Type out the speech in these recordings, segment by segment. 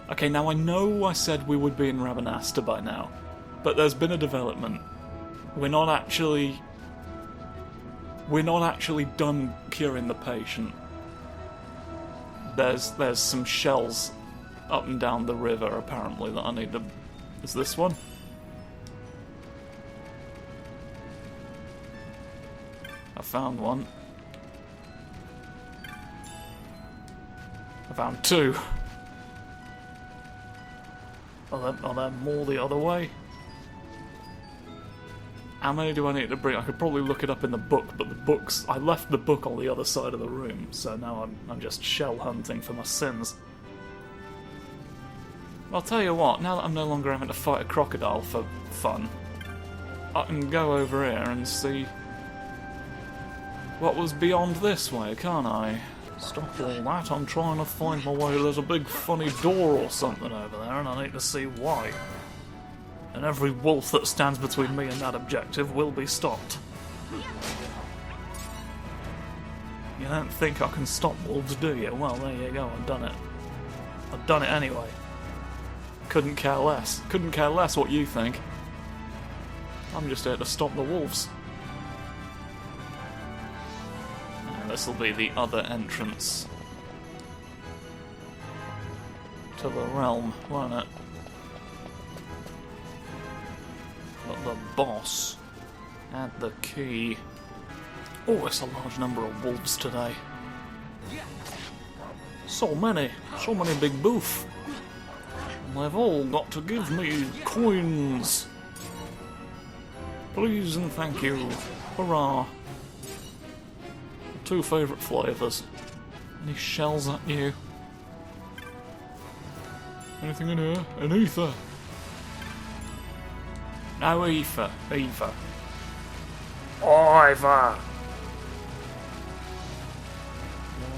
Okay, now I know I said we would be in Rabanasta by now, but there's been a development. We're not actually done curing the patient. There's some shells up and down the river, apparently, that I need to... Is this one? I found one. I found two. Are there more the other way? How many do I need to bring? I could probably look it up in the book, but the books... I left the book on the other side of the room, so now I'm just shell hunting for my sins. I'll tell you what, now that I'm no longer having to fight a crocodile for fun, I can go over here and see what was beyond this way, can't I? Stop all that, I'm trying to find my way. There's a big funny door or something over there, and I need to see why. And every wolf that stands between me and that objective will be stopped. You don't think I can stop wolves, do you? Well, there you go, I've done it. I've done it anyway. Couldn't care less. Couldn't care less what you think. I'm just here to stop the wolves. And this'll be the other entrance to the realm, won't it? But the boss had the key. Oh, it's a large number of wolves today. So many big boof. And they've all got to give me coins. Please and thank you. Hurrah. 2 favourite flavours. Any shells at you? Anything in here? An ether. No ether. Ether. Either.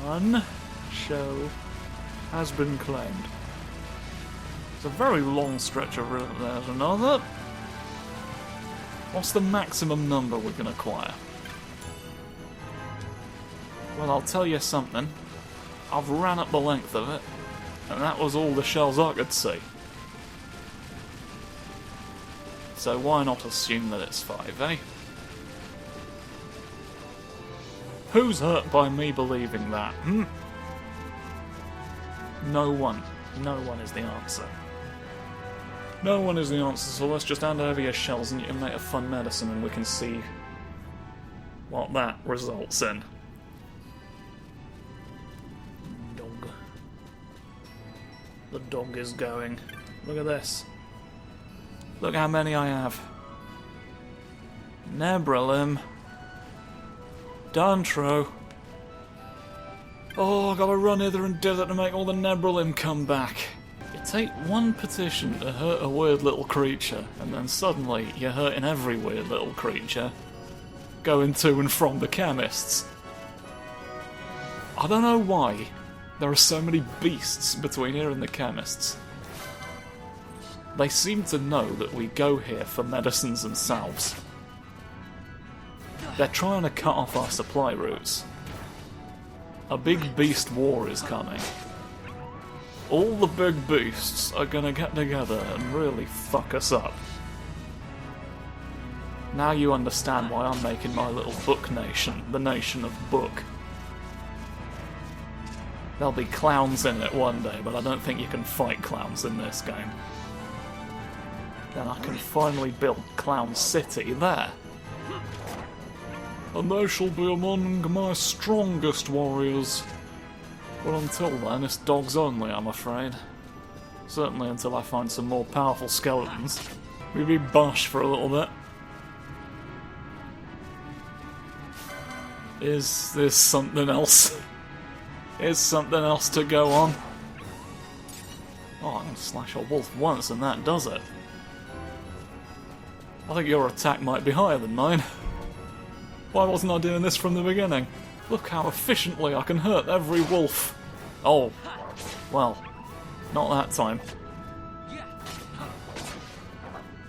One shell has been claimed. It's a very long stretch of river. There's another. What's the maximum number we can acquire? Well, I'll tell you something. I've ran up the length of it, and that was all the shells I could see. So why not assume that it's 5, eh? Who's hurt by me believing that, hmm? No one. No one is the answer. No one is the answer, so let's just hand over your shells and you can make a fun medicine and we can see what that results in. Dog. The dog is going. Look at this. Look how many I have. Nebralim. Dantro. Oh, I gotta run hither and dither to make all the Nebralim come back. You take one petition to hurt a weird little creature, and then suddenly you're hurting every weird little creature going to and from the chemists. I don't know why there are so many beasts between here and the chemists. They seem to know that we go here for medicines and salves. They're trying to cut off our supply routes. A big beast war is coming. All the big beasts are gonna get together and really fuck us up. Now you understand why I'm making my little book nation, the nation of book. There'll be clowns in it one day, but I don't think you can fight clowns in this game. Then I can finally build Clown City there. And they shall be among my strongest warriors. But until then, it's dogs only, I'm afraid. Certainly until I find some more powerful skeletons. Maybe Bosh for a little bit. Is this something else? Is something else to go on? Oh, I can slash a wolf once and that does it. I think your attack might be higher than mine. Why wasn't I doing this from the beginning? Look how efficiently I can hurt every wolf. Oh, well, not that time.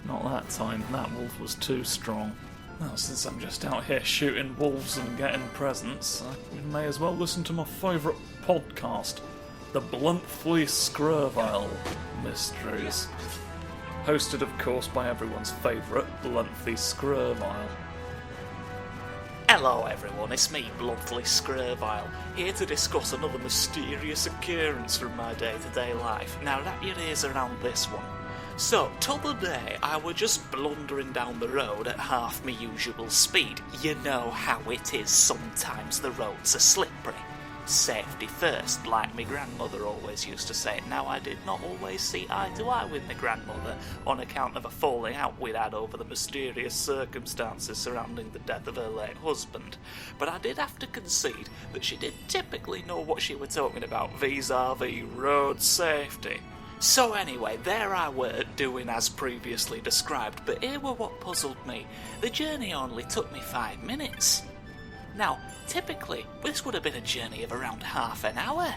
Not that time. That wolf was too strong. Well, since I'm just out here shooting wolves and getting presents, I may as well listen to my favourite podcast. The Blunthly Screurvile Mysteries. Hosted, of course, by everyone's favourite, Blunthly Screurvile. Hello everyone, it's me, Blunthly Screurvile, here to discuss another mysterious occurrence from my day-to-day life. Now wrap your ears around this one. So, t'other day, I were just blundering down the road at half my usual speed. You know how it is, sometimes the roads are slippery. Safety first, like my grandmother always used to say. Now, I did not always see eye to eye with my grandmother on account of a falling out we'd had over the mysterious circumstances surrounding the death of her late husband, but I did have to concede that she did typically know what she were talking about vis-a-vis road safety. So anyway, there I were, doing as previously described, but here were what puzzled me. The journey only took me 5 minutes. Now, typically, this would have been a journey of around half an hour.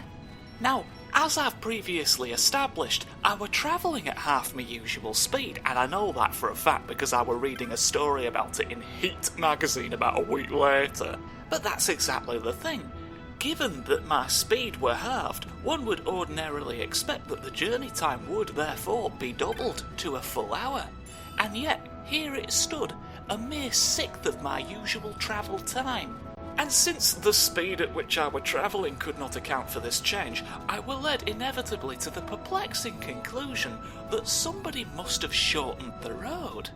Now, as I've previously established, I were travelling at half my usual speed, and I know that for a fact because I were reading a story about it in Heat magazine about a week later. But that's exactly the thing. Given that my speed were halved, one would ordinarily expect that the journey time would therefore be doubled to a full hour. And yet, here it stood, a mere sixth of my usual travel time. And since the speed at which I were travelling could not account for this change, I were led inevitably to the perplexing conclusion that somebody must have shortened the road.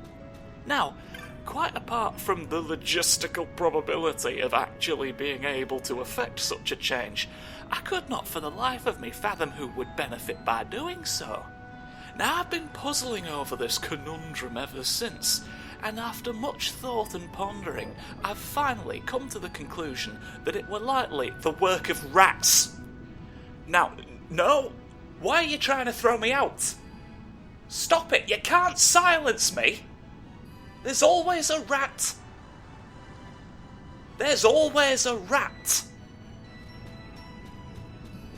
Now, quite apart from the logistical probability of actually being able to effect such a change, I could not for the life of me fathom who would benefit by doing so. Now, I've been puzzling over this conundrum ever since, and after much thought and pondering, I've finally come to the conclusion that it were likely the work of rats. Now, no! Why are you trying to throw me out? Stop it! You can't silence me! There's always a rat! There's always a rat!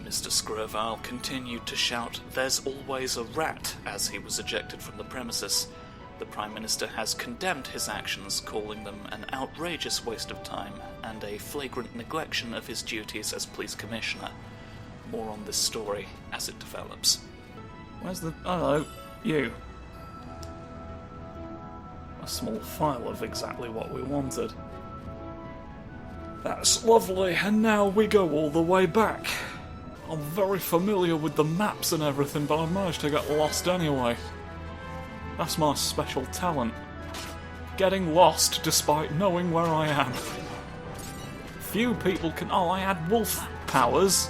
Mr. Screurvile continued to shout, "There's always a rat," as he was ejected from the premises. The Prime Minister has condemned his actions, calling them an outrageous waste of time and a flagrant neglection of his duties as Police Commissioner. More on this story as it develops. Where's the... hello, you. A small file of exactly what we wanted. That's lovely, and now we go all the way back. I'm very familiar with the maps and everything, but I managed to get lost anyway. That's my special talent. Getting lost despite knowing where I am. Few people can... oh, I had wolf powers.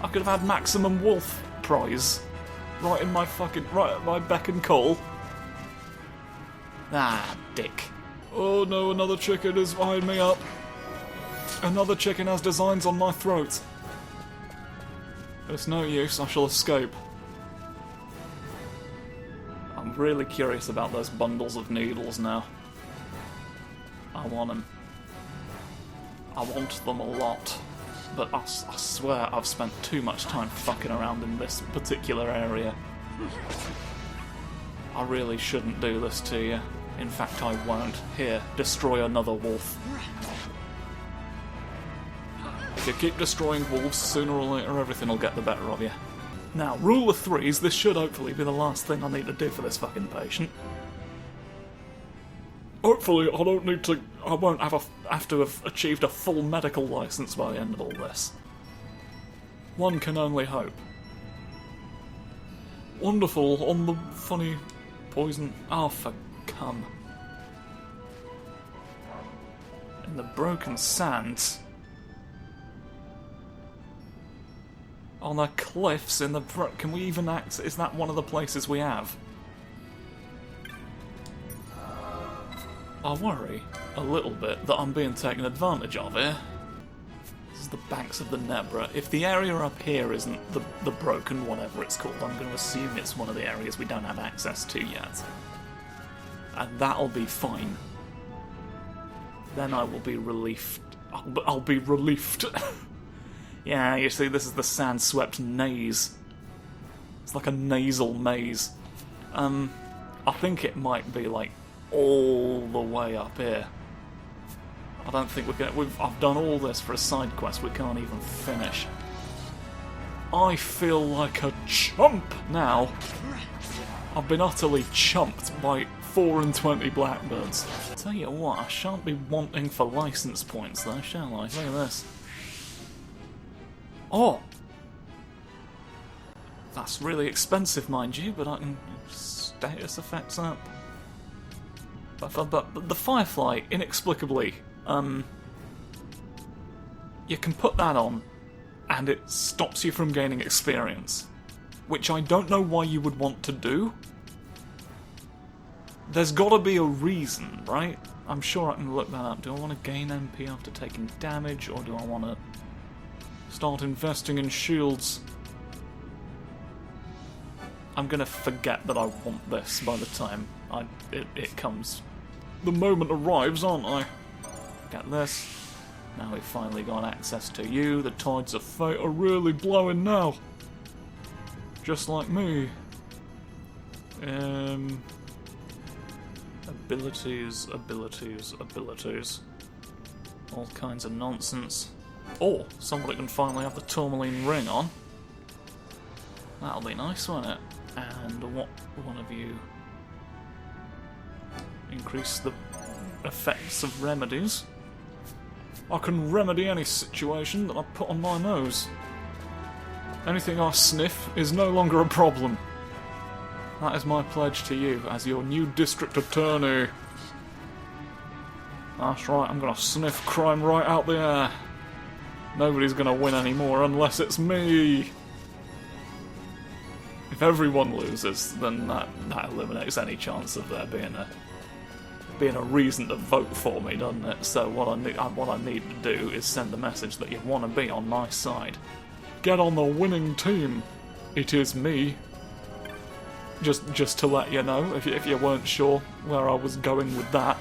I could have had maximum wolf prize. Right in my fucking... right at my beck and call. Ah, dick. Oh no, another chicken is eyeing me up. Another chicken has designs on my throat. It's no use, I shall escape. I'm really curious about those bundles of needles now. I want them. I want them a lot. But I swear I've spent too much time fucking around in this particular area. I really shouldn't do this to you. In fact, I won't. Here, destroy another wolf. If you keep destroying wolves, sooner or later everything will get the better of you. Now, rule of threes, this should hopefully be the last thing I need to do for this fucking patient. Hopefully I don't need to... I won't have to have achieved a full medical license by the end of all this. One can only hope. Wonderful, on the funny poison... oh, for cum. In the broken sands... on the cliffs in the... can we even act... is that one of the places we have? I worry a little bit that I'm being taken advantage of here. This is the banks of the Nebra. If the area up here isn't the broken whatever it's called, I'm going to assume it's one of the areas we don't have access to yet. And that'll be fine. Then I will be relieved. I'll be relieved. Yeah, you see, this is the sand-swept maze. It's like a nasal maze. I think it might be, like, all the way up here. I don't think we're gonna... I've done all this for a side quest we can't even finish. I feel like a chump now. I've been utterly chumped by 4 and 20 blackbirds. Tell you what, I shan't be wanting for license points though, shall I? Look at this. Oh! That's really expensive, mind you, but I can status effects up. But the Firefly, inexplicably, you can put that on, and it stops you from gaining experience. Which I don't know why you would want to do. There's gotta be a reason, right? I'm sure I can look that up. Do I want to gain MP after taking damage, or do I want to start investing in shields? I'm gonna forget that I want this by the time it comes. The moment arrives, aren't I? Get this. Now we've finally got access to you. The tides of fate are really blowing now. Just like me. Abilities. All kinds of nonsense. Oh, somebody can finally have the tourmaline ring on. That'll be nice, won't it? And what one of you increase the effects of remedies? I can remedy any situation that I put on my nose. Anything I sniff is no longer a problem. That is my pledge to you as your new district attorney. That's right, I'm gonna sniff crime right out the air. Nobody's gonna win anymore unless it's me. If everyone loses, then that eliminates any chance of there being a reason to vote for me, doesn't it? So what I need to do is send the message that you want to be on my side. Get on the winning team. It is me. Just to let you know, if you weren't sure where I was going with that.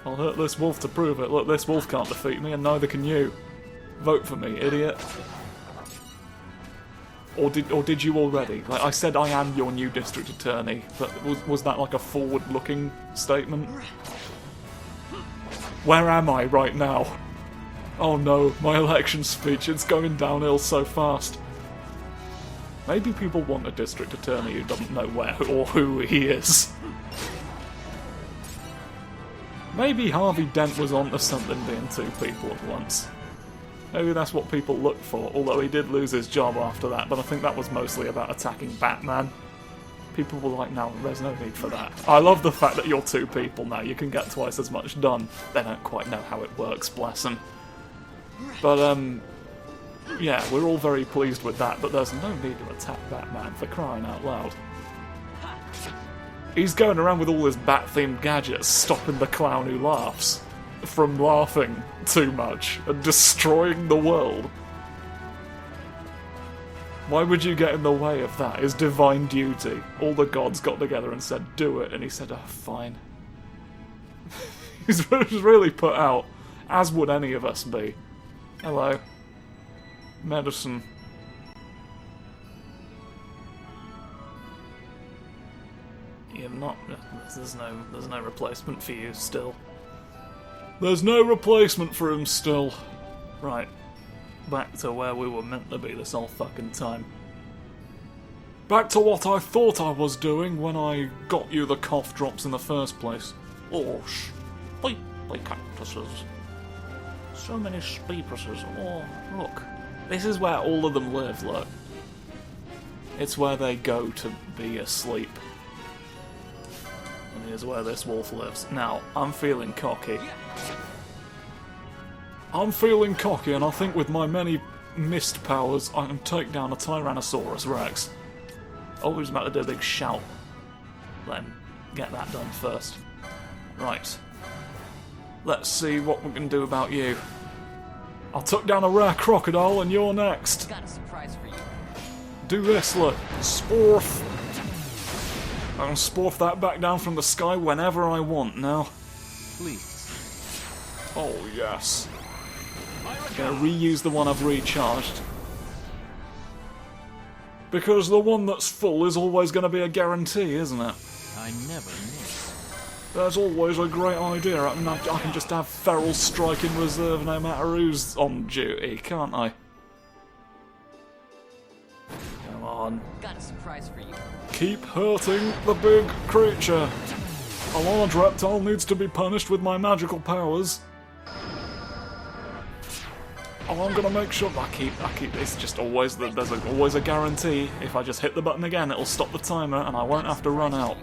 I'll hurt this wolf to prove it. Look, this wolf can't defeat me, and neither can you. Vote for me, idiot. Or did you already? Like I said, I am your new district attorney, but was that like a forward-looking statement? Where am I right now? Oh no, my election speech, it's going downhill so fast. Maybe people want a district attorney who doesn't know where or who he is. Maybe Harvey Dent was onto something being 2 people at once. Maybe that's what people look for, although he did lose his job after that, but I think that was mostly about attacking Batman. People were like, no, there's no need for that. I love the fact that you're 2 people now, you can get twice as much done. They don't quite know how it works, bless them. But, yeah, we're all very pleased with that, but there's no need to attack Batman, for crying out loud. He's going around with all his Bat-themed gadgets, stopping the clown who laughs from laughing too much and destroying the world. Why would you get in the way of that? His divine duty. All the gods got together and said, do it, and he said, oh, fine. He's really put out, as would any of us be. Hello. Medicine. You're not... There's no replacement for you still. There's no replacement for him still. Right. Back to where we were meant to be this whole fucking time. Back to what I thought I was doing when I got you the cough drops in the first place. Oh, sleepy cactuses. So many sleepuses. Oh, look. This is where all of them live, look. It's where they go to be asleep. And here's where this wolf lives. Now, I'm feeling cocky. I'm feeling cocky, and I think with my many mist powers, I can take down a Tyrannosaurus Rex. Oh, he's about to do a big shout. Let him get that done first. Right. Let's see what we can do about you. I took down a rare crocodile, and you're next. Got a surprise for you. Do this, look. Sporf. I can sporf that back down from the sky whenever I want now. Please. Oh, yes. I'm gonna reuse the one I've recharged. Because the one that's full is always gonna be a guarantee, isn't it? I never miss. There's always a great idea. I can just have Feral Strike in reserve no matter who's on duty, can't I? on. Got a surprise for you. Keep hurting the big creature. A large reptile needs to be punished with my magical powers. Oh, I'm gonna make sure I keep. It's just always there's always a guarantee. If I just hit the button again, it'll stop the timer, and I won't have to run out.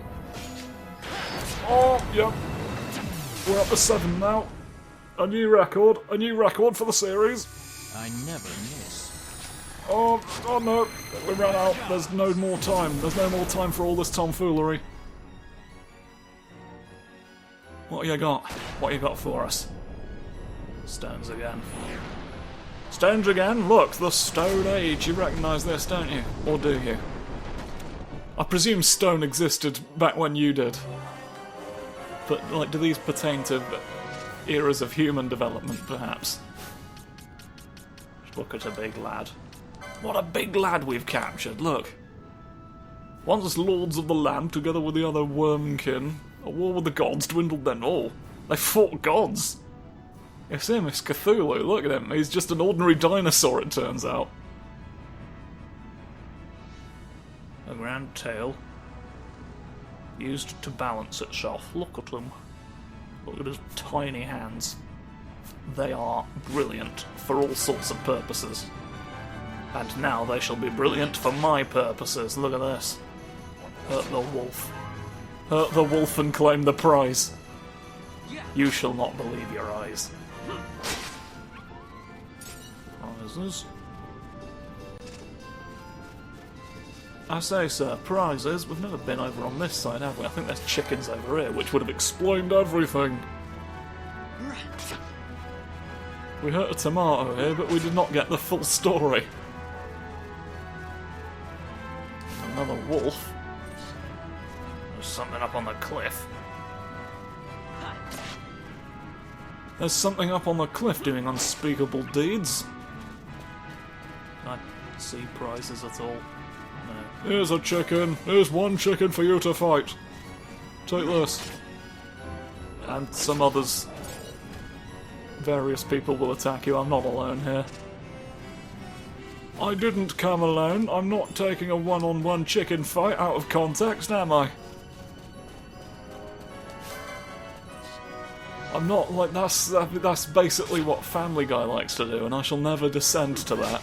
Oh, yep. We're up to 7 now. A new record for the series. I never miss. Oh no, we ran out. There's no more time. There's no more time for all this tomfoolery. What you got? What you got for us? Stones again. Stones again? Look, the Stone Age. You recognise this, don't you? Or do you? I presume stone existed back when you did. But, like, do these pertain to eras of human development, perhaps? Just look at a big lad. What a big lad we've captured, look. Once lords of the land, together with the other wormkin, a war with the gods dwindled them all. They fought gods. It's him, it's Cthulhu, look at him. He's just an ordinary dinosaur, it turns out. A grand tail. Used to balance itself. Look at him. Look at his tiny hands. They are brilliant for all sorts of purposes. And now they shall be brilliant for my purposes. Look at this. Hurt the wolf. Hurt the wolf and claim the prize. You shall not believe your eyes. Prizes. I say, sir, prizes. We've never been over on this side, have we? I think there's chickens over here, which would have explained everything. We hurt a tomato here, but we did not get the full story. Another wolf. There's something up on the cliff. There's something up on the cliff doing unspeakable deeds. Can I see prizes at all? No. Here's a chicken. Here's one chicken for you to fight. Take this. And some others. Various people will attack you. I'm not alone here. I didn't come alone. I'm not taking a one-on-one chicken fight out of context, am I? I'm not like that's basically what Family Guy likes to do, and I shall never descend to that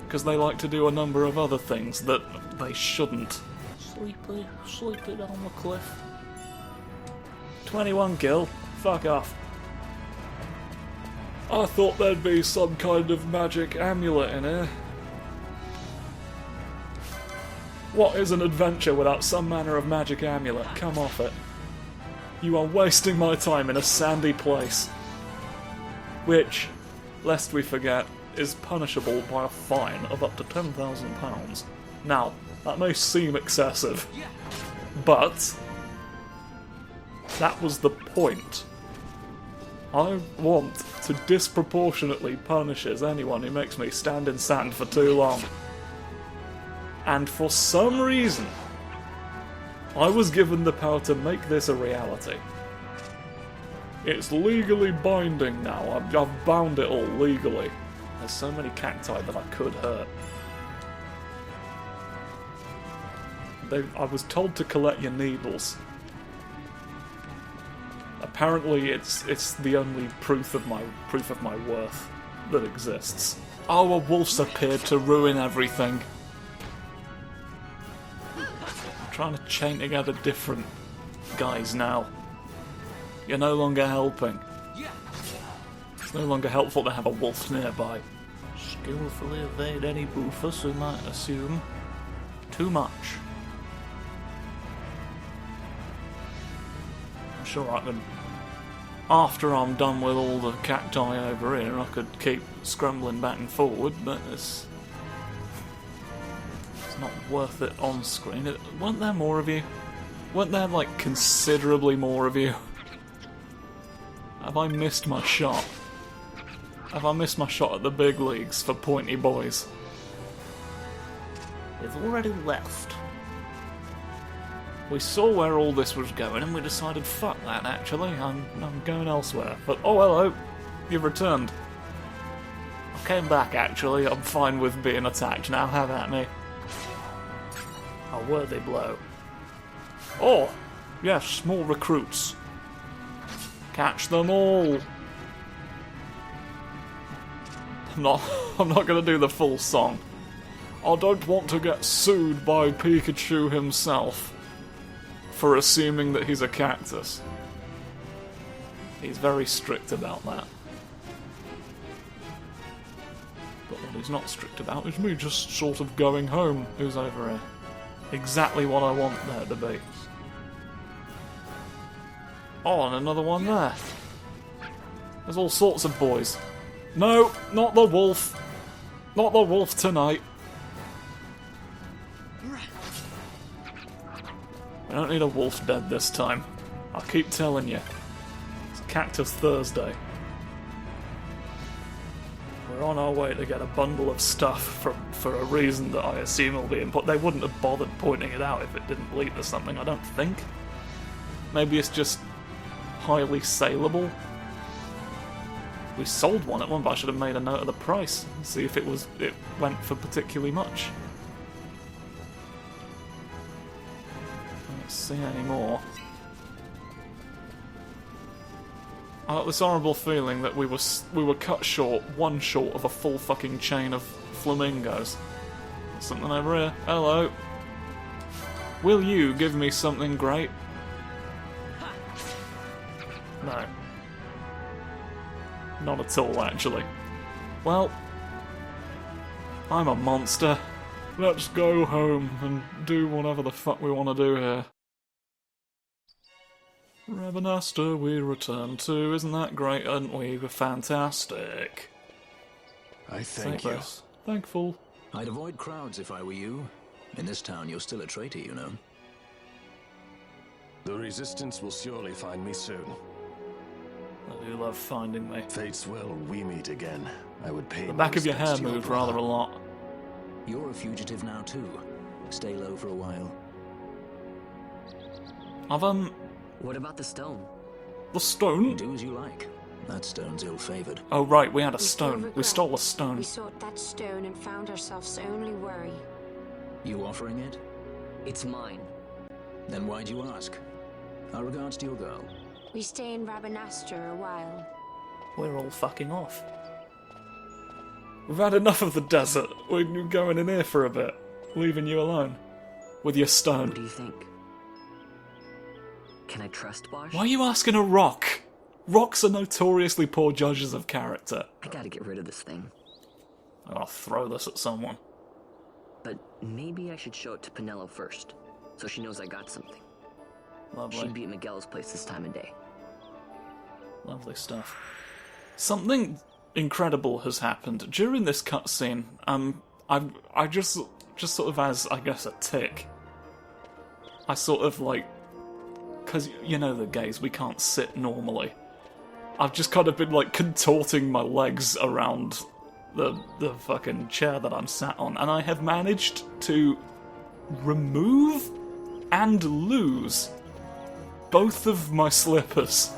because they like to do a number of other things that they shouldn't. Sleepy down the cliff. 21 gil. Fuck off. I thought there'd be some kind of magic amulet in here. What is an adventure without some manner of magic amulet? Come off it. You are wasting my time in a sandy place. Which, lest we forget, is punishable by a fine of up to £10,000. Now, that may seem excessive, but that was the point. I want to disproportionately punish anyone who makes me stand in sand for too long. And for some reason, I was given the power to make this a reality. It's legally binding now. I've bound it all legally. There's so many cacti that I could hurt. I was told to collect your needles. Apparently, it's the only proof of my worth that exists. Oh, a wolf's appeared to ruin everything. Trying to chain together different guys now. You're no longer helping. It's no longer helpful to have a wolf nearby. Skillfully evade any boofers who might assume too much. I'm sure I can... After I'm done with all the cacti over here, I could keep scrambling back and forward, but it's not worth it on screen. Weren't there more of you? Weren't there, like, considerably more of you? Have I missed my shot? Have I missed my shot at the big leagues for pointy boys? They've already left. We saw where all this was going and we decided, fuck that, actually, I'm going elsewhere. But, oh, hello, you've returned. I came back, actually, I'm fine with being attacked now, have at me. A worthy blow. Oh! Yes, more recruits. Catch them all! I'm not gonna do the full song. I don't want to get sued by Pikachu himself for assuming that he's a cactus. He's very strict about that. But what he's not strict about is me just sort of going home. Who's over here? Exactly what I want there to be. Oh, and another one there. There's all sorts of boys. No, not the wolf. Not the wolf tonight. I don't need a wolf dead this time. I'll keep telling you. It's Cactus Thursday. We're on our way to get a bundle of stuff for a reason that I assume will be important. They wouldn't have bothered pointing it out if it didn't lead to something, I don't think. Maybe it's just highly saleable. We sold one at one, but I should have made a note of the price. See if it went for particularly much. Let's see any more. I got this horrible feeling that we were cut short, one short of a full fucking chain of flamingos. There's something over here. Hello. Will you give me something great? No. Not at all, actually. Well, I'm a monster. Let's go home and do whatever the fuck we want to do here. Rabanasta we return to. Isn't that great, aren't we? We're fantastic. I thank you. Thankful. I'd avoid crowds if I were you. In this town, you're still a traitor, you know. The Resistance will surely find me soon. I do love finding me. Fate's will, we meet again. I would pay The back no of your hair respects to moved brother. rather a lot. You're a fugitive now, too. Stay low for a while. I've, What about the stone? the stone? Do as you like. That stone's ill-favored. Oh right, we had a We stone. feel We regret. stole a stone. We sought that stone and found ourselves only worry. You offering it? It's mine. Then why'd you ask? Our regards to your girl. We stay in Rabanastre a while. We're all fucking off. We've had enough of the desert. We're going in here for a bit. Leaving you alone. With your What stone. do you think? Can I trust Bosch? Why are you asking a rock? Rocks are notoriously poor judges of character. I gotta get rid of this thing. I'll throw this at someone. But maybe I should show it to Pinello first, so she knows I got something. Lovely. She'd be at Miguel's place this time of day. Lovely stuff. Something incredible has happened during this cutscene. I just sort of as, I guess, a tick. I sort of like, because you know the gays, we can't sit normally. I've just kind of been like contorting my legs around the fucking chair that I'm sat on, and I have managed to remove and lose both of my slippers.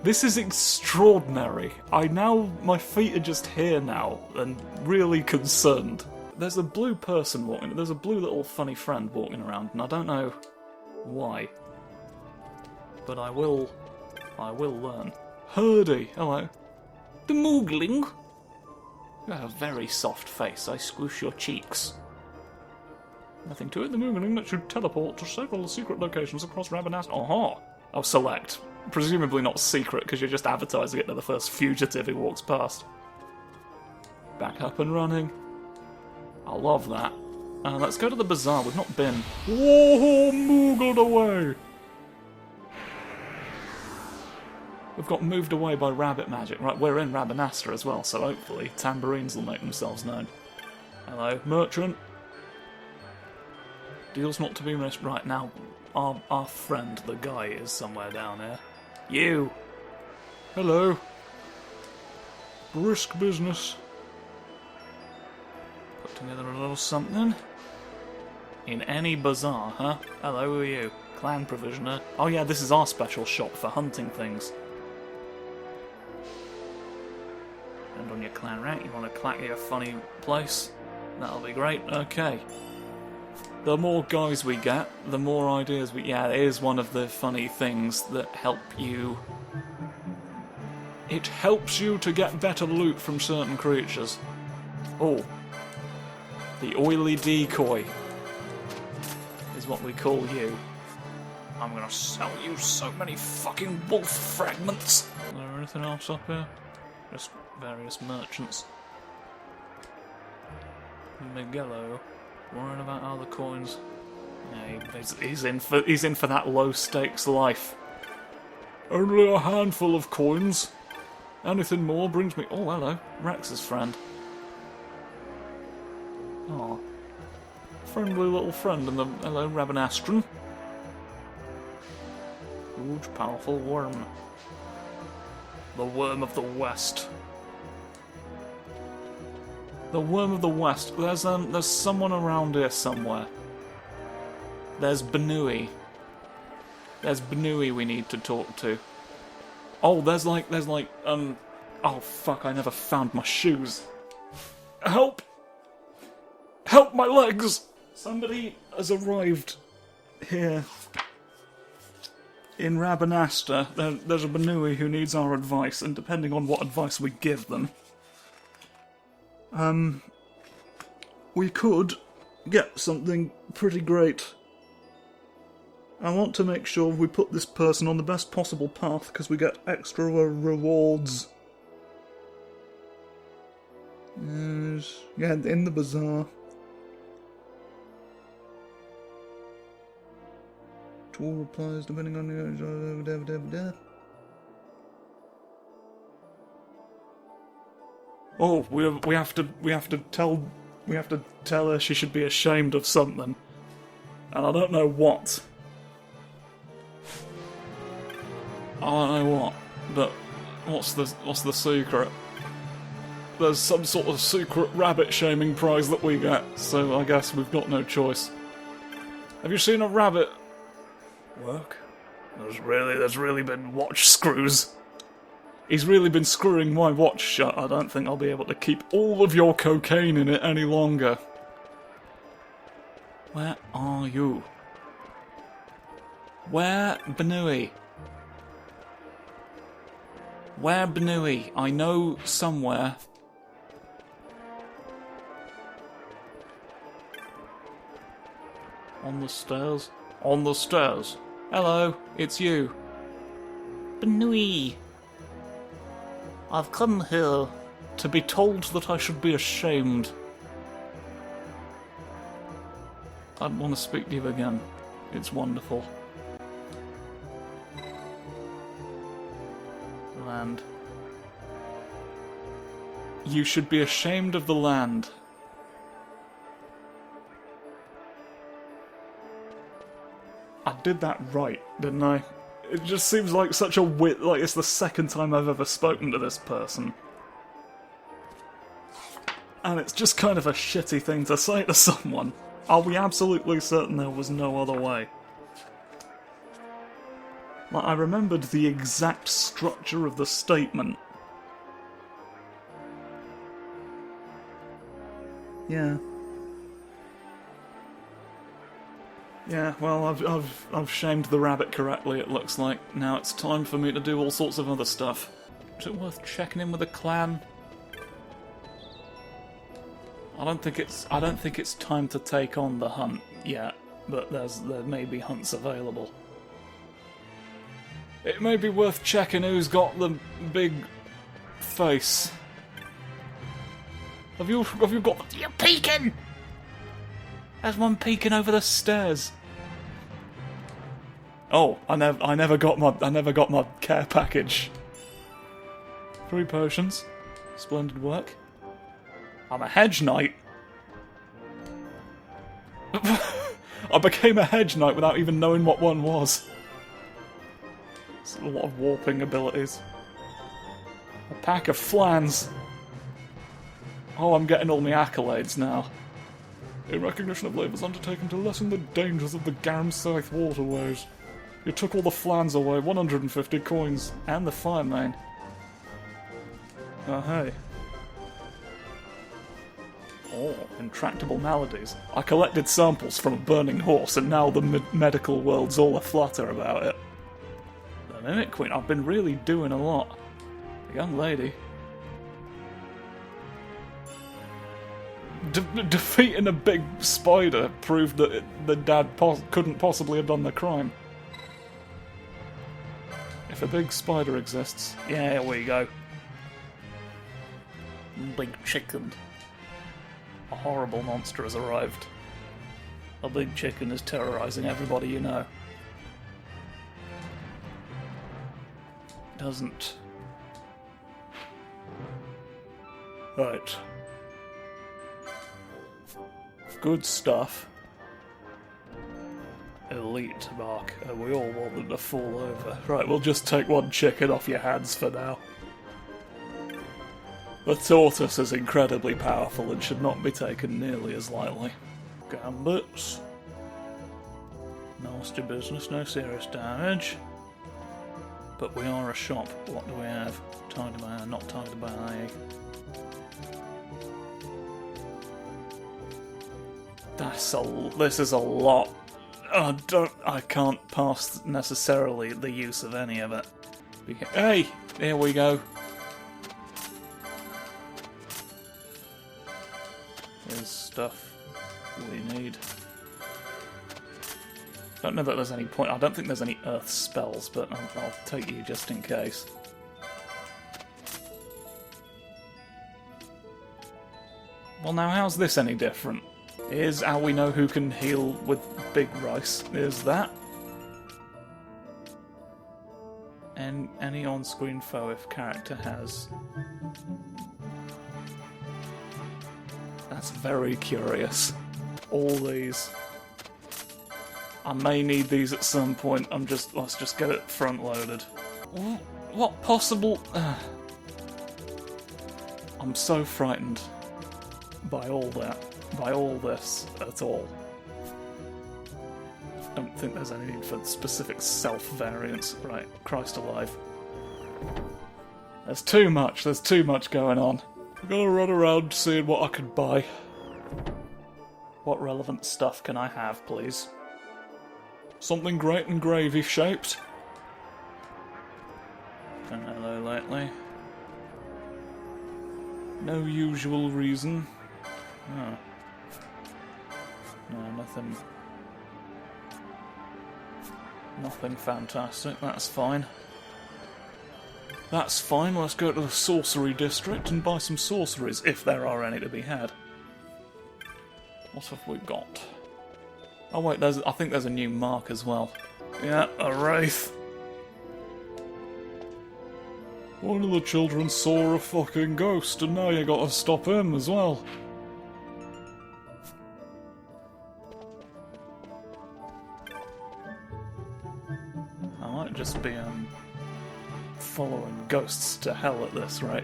This is extraordinary. My feet are just here now, and really concerned. There's a blue person walking, there's a blue little funny friend walking around, and I don't know why. But I will learn. Hurdy, hello. The Moogling? You have a very soft face, I squish your cheeks. Nothing to it, the Moogling lets you teleport to several secret locations across Rabanastre. Aha! I'll select. Presumably not secret, because you're just advertising it to the first fugitive who walks past. Back up and running. I love that. Let's go to the bazaar, we've not been. Whoa, moogled away! We've got moved away by rabbit magic. Right, we're in Rabanastre as well, so hopefully tambourines will make themselves known. Hello, merchant. Deals not to be missed. Right, now, our friend, the guy, is somewhere down here. You! Hello. Brisk business. Put together a little something. In any bazaar, huh? Hello, who are you? Clan provisioner. Oh yeah, this is our special shop for hunting things. And on your clan rank, you want to clack your funny place? That'll be great, okay. The more guys we get, the more ideas we... Yeah, it is one of the funny things that help you... It helps you to get better loot from certain creatures. Oh. The oily decoy is what we call you. I'm gonna sell you so many fucking wolf fragments. Is there anything else up here? Just various merchants. Miguelo, worrying about how the coins. Yeah, he's in for that low stakes life. Only a handful of coins. Anything more brings me. Oh, hello, Rex's friend. Oh, friendly little friend in the hello Rabanastron. Huge, powerful worm. The Worm of the West. The Worm of the West. There's someone around here somewhere. There's Benui. There's Benui we need to talk to. Oh, there's like, oh fuck, I never found my shoes. Help! Help my legs! Somebody has arrived here. In Rabanastre, there's a Benui who needs our advice, and depending on what advice we give them, we could get something pretty great. I want to make sure we put this person on the best possible path, because we get extra rewards. Yeah, in the bazaar. To all replies depending on the... Oh, we have to tell her she should be ashamed of something, and I don't know what. I don't know what, but what's the secret? There's some sort of secret rabbit shaming prize that we get, so I guess we've got no choice. Have you seen a rabbit work? There's really been watch screws. He's really been screwing my watch shut. I don't think I'll be able to keep all of your cocaine in it any longer. Where are you? Where Benui? Where Benui? I know somewhere. On the stairs? On the stairs. Hello, it's you. Benui. I've come here to be told that I should be ashamed. I'd want to speak to you again. It's wonderful. Land. You should be ashamed of the land. I did that right, didn't I? It just seems like such a wit. Like it's the second time I've ever spoken to this person. And it's just kind of a shitty thing to say to someone. Are we absolutely certain there was no other way? Like, I remembered the exact structure of the statement. Yeah. Yeah, well, I've shamed the rabbit correctly, it looks like. Now it's time for me to do all sorts of other stuff. Is it worth checking in with the clan? I don't think it's time to take on the hunt yet, but there may be hunts available. It may be worth checking who's got the big face. Have you got? You're peeking. There's one peeking over the stairs. Oh, I never got my care package. 3 potions. Splendid work. I'm a hedge knight. I became a hedge knight without even knowing what one was. It's a lot of warping abilities. A pack of flans. Oh, I'm getting all my accolades now. In recognition of labours undertaken to lessen the dangers of the Garam-Scythe waterways. You took all the flans away, 150 coins, and the fire main. Oh, hey. Oh, intractable maladies. I collected samples from a burning horse, and now the medical world's all aflutter about it. The Mimic Queen, I've been really doing a lot. A young lady. Defeating a big spider proved that the dad couldn't possibly have done the crime. If a big spider exists, yeah, here we go. Big chicken. A horrible monster has arrived. A big chicken is terrorizing everybody you know. Doesn't. Right. Good stuff. Elite bark. We all want them to fall over. Right, we'll just take one chicken off your hands for now. The tortoise is incredibly powerful and should not be taken nearly as lightly. Gambits. Nasty business, no serious damage. But we are a shop. What do we have? Tied by, not tied by. This is a lot. I can't pass necessarily the use of any of it. Hey, here we go. Here's stuff we need. Don't know that there's any point. I don't think there's any earth spells, but I'll take you just in case. Well, now how's this any different? Here's how we know who can heal with big rice. Here's that. And any on-screen foe if character has. That's very curious. All these. I may need these at some point. Let's just get it front-loaded. What possible... I'm so frightened by all that. By all this at all. Don't think there's any need for specific self-variants. Right, Christ alive. There's too much going on. I'm gonna run around seeing what I can buy. What relevant stuff can I have, please? Something great and gravy shaped. Hello lately. No usual reason. Oh. No, nothing. Nothing fantastic, that's fine. That's fine, let's go to the sorcery district and buy some sorceries, if there are any to be had. What have we got? Oh wait, I think there's a new mark as well. Yeah, a wraith. One of the children saw a fucking ghost, and now you gotta stop him as well. Just be following ghosts to hell at this rate.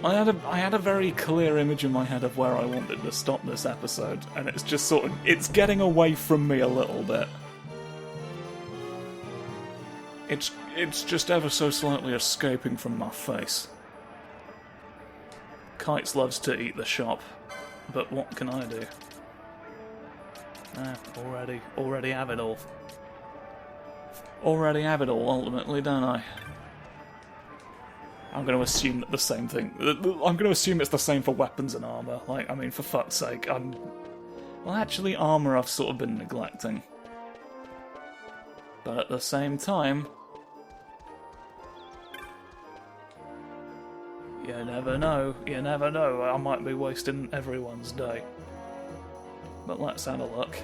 I had a very clear image in my head of where I wanted to stop this episode, and it's just sort of it's getting away from me a little bit. It's just ever so slightly escaping from my face. Kites loves to eat the shop, but what can I do? Already have it all. Already have it all, ultimately, don't I? I'm going to assume that the same thing... I'm going to assume it's the same for weapons and armour. Like, I mean, for fuck's sake, well, actually, armour I've sort of been neglecting. But at the same time... You never know, I might be wasting everyone's day. But let's have a look.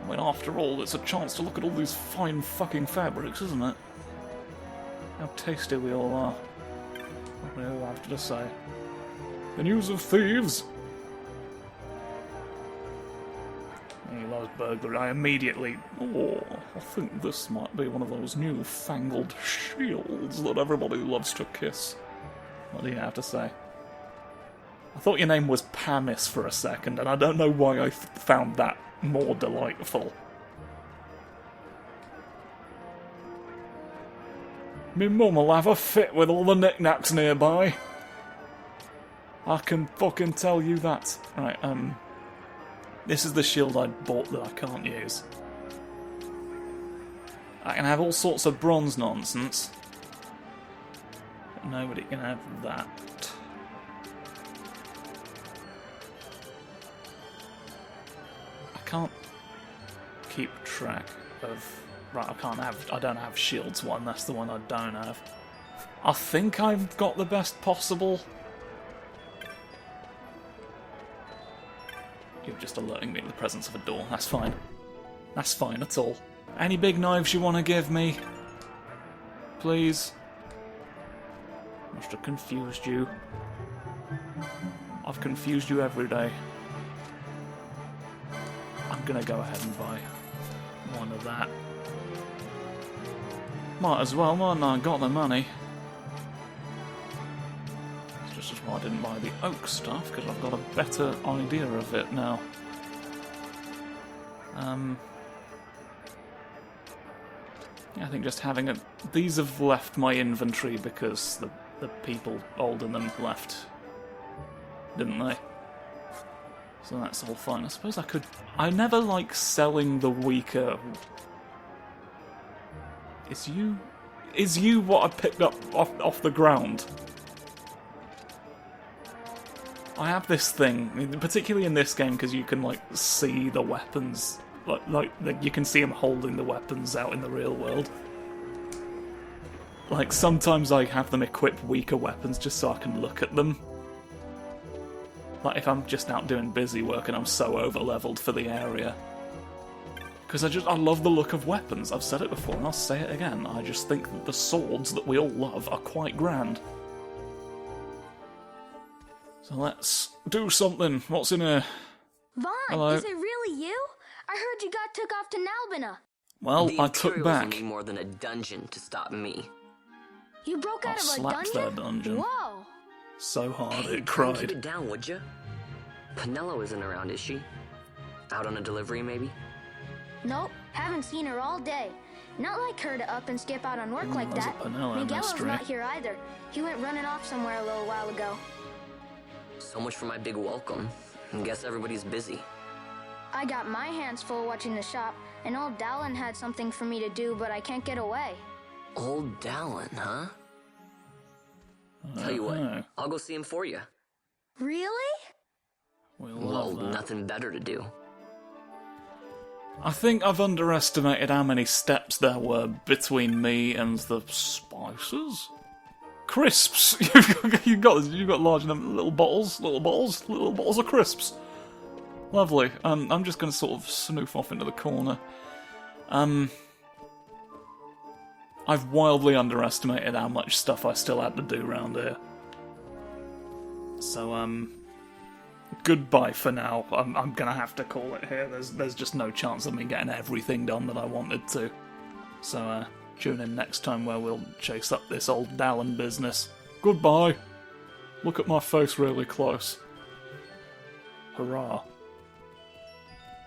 I mean, after all, it's a chance to look at all these fine fucking fabrics, isn't it? How tasty we all are. What do I have to say? The news of thieves! He loves burglary. I immediately... Oh, I think this might be one of those new-fangled shields that everybody loves to kiss. What do you have to say? I thought your name was Pamis for a second, and I don't know why I found that more delightful. Me mum will have a fit with all the knickknacks nearby. I can fucking tell you that. Right, this is the shield I bought that I can't use. I can have all sorts of bronze nonsense. But nobody can have that. I can't keep track of... Right, I don't have shields one, that's the one I don't have. I think I've got the best possible. You're just alerting me to the presence of a door, that's fine. That's fine at all. Any big knives you want to give me? Please? Must have confused you. I've confused you every day. I'm gonna go ahead and buy one of that. Might as well, mightn't I? Got the money. It's just as why I didn't buy the oak stuff, because I've got a better idea of it now. I think just having a... These have left my inventory because the people holding them left, didn't they? So that's all fine. I suppose I could... I never like selling the weaker... Is you what I picked up off the ground? I have this thing, particularly in this game, because you can like see the weapons, like you can see them holding the weapons out in the real world. Like sometimes I have them equip weaker weapons just so I can look at them. Like if I'm just out doing busy work and I'm so over-leveled for the area. Because I love the look of weapons. I've said it before and I'll say it again. I just think that the swords that we all love are quite grand. So let's do something. What's in here? Vaughn, Hello. is it really you? I heard you got took off to Nalbina. Well, The I took Imperials back. need more than a dungeon to stop me. You broke out I of a slapped dungeon? their dungeon. Whoa. So hard Hey, it try and cried. keep it down, would you? Penello isn't around, is she? Out on a delivery, maybe? Nope, haven't seen her all day. Not like her to up and skip out on work like there's a that. Penello Miguelo's mystery. not here either. He went running off somewhere a little while ago. So much for my big welcome. Guess everybody's busy. I got my hands full watching the shop, and old Dallin had something for me to do, but I can't get away. Old Dallin, huh? Tell you what, I'll go see him for you. Really? We'll Well, love that. nothing better to do. I think I've underestimated how many steps there were between me and the spices. Crisps. You've got large little bottles of crisps. Lovely. I'm just going to sort of snoof off into the corner. I've wildly underestimated how much stuff I still had to do around here. So goodbye for now. I'm gonna have to call it here. There's just no chance of me getting everything done that I wanted to. So tune in next time where we'll chase up this old Dallin business. Goodbye. Look at my face really close. Hurrah.